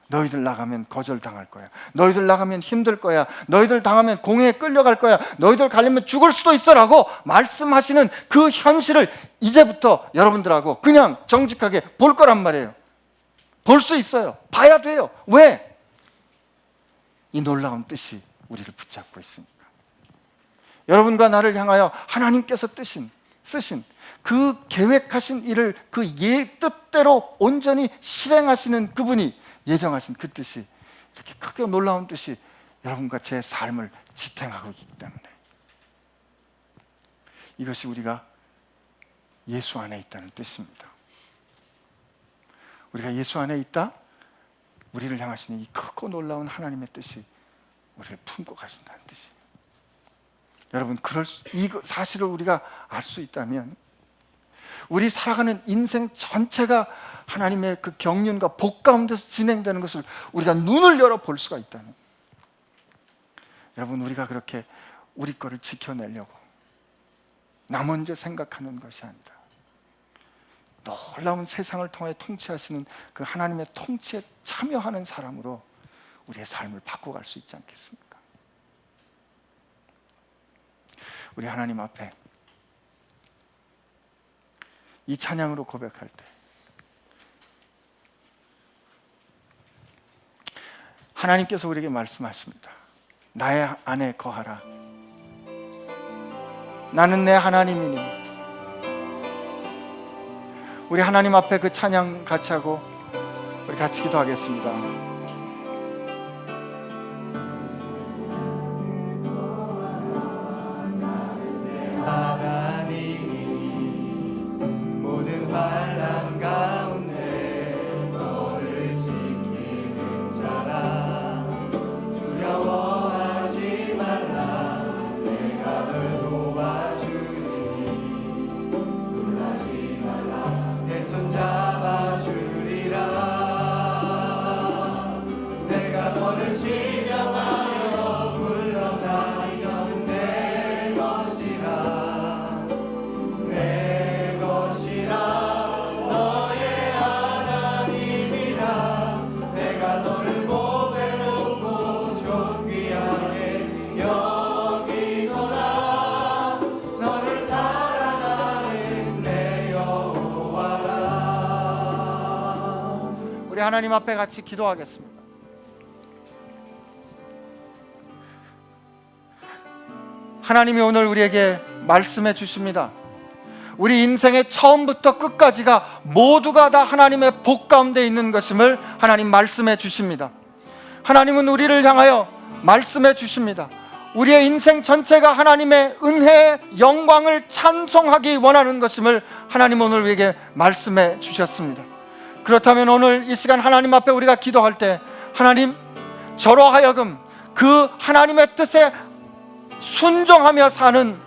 너희들 나가면 거절당할 거야. 너희들 나가면 힘들 거야. 너희들 당하면 공회에 끌려갈 거야. 너희들 가려면 죽을 수도 있어 라고 말씀하시는 그 현실을 이제부터 여러분들하고 그냥 정직하게 볼 거란 말이에요. 볼 수 있어요. 봐야 돼요. 왜? 이 놀라운 뜻이 우리를 붙잡고 있으니까. 여러분과 나를 향하여 하나님께서 쓰신 그 계획하신 일을 그 뜻대로 온전히 실행하시는 그분이 예정하신 그 뜻이, 이렇게 크게 놀라운 뜻이 여러분과 제 삶을 지탱하고 있기 때문에, 이것이 우리가 예수 안에 있다는 뜻입니다. 우리가 예수 안에 있다, 우리를 향하시는 이 크고 놀라운 하나님의 뜻이 우리를 품고 가신다는 뜻이에요. 여러분, 이 사실을 우리가 알 수 있다면 우리 살아가는 인생 전체가 하나님의 그 경륜과 복 가운데서 진행되는 것을 우리가 눈을 열어 볼 수가 있다는, 여러분, 우리가 그렇게 우리 거를 지켜내려고 나 먼저 생각하는 것이 아니라 놀라운 세상을 통해 통치하시는 그 하나님의 통치에 참여하는 사람으로 우리의 삶을 바꿔갈 수 있지 않겠습니까? 우리 하나님 앞에 이 찬양으로 고백할 때 하나님께서 우리에게 말씀하십니다. 나의 안에 거하라. 나는 내 하나님이니. 우리 하나님 앞에 그 찬양 같이 하고 우리 같이 기도하겠습니다. 하나님 앞에 같이 기도하겠습니다. 하나님이 오늘 우리에게 말씀해 주십니다. 우리 인생의 처음부터 끝까지가 모두가 다 하나님의 복 가운데 있는 것임을 하나님 말씀해 주십니다. 하나님은 우리를 향하여 말씀해 주십니다. 우리의 인생 전체가 하나님의 은혜의 영광을 찬송하기 원하는 것임을 하나님 오늘 우리에게 말씀해 주셨습니다. 그렇다면 오늘 이 시간 하나님 앞에 우리가 기도할 때, 하나님, 저로 하여금 그 하나님의 뜻에 순종하며 사는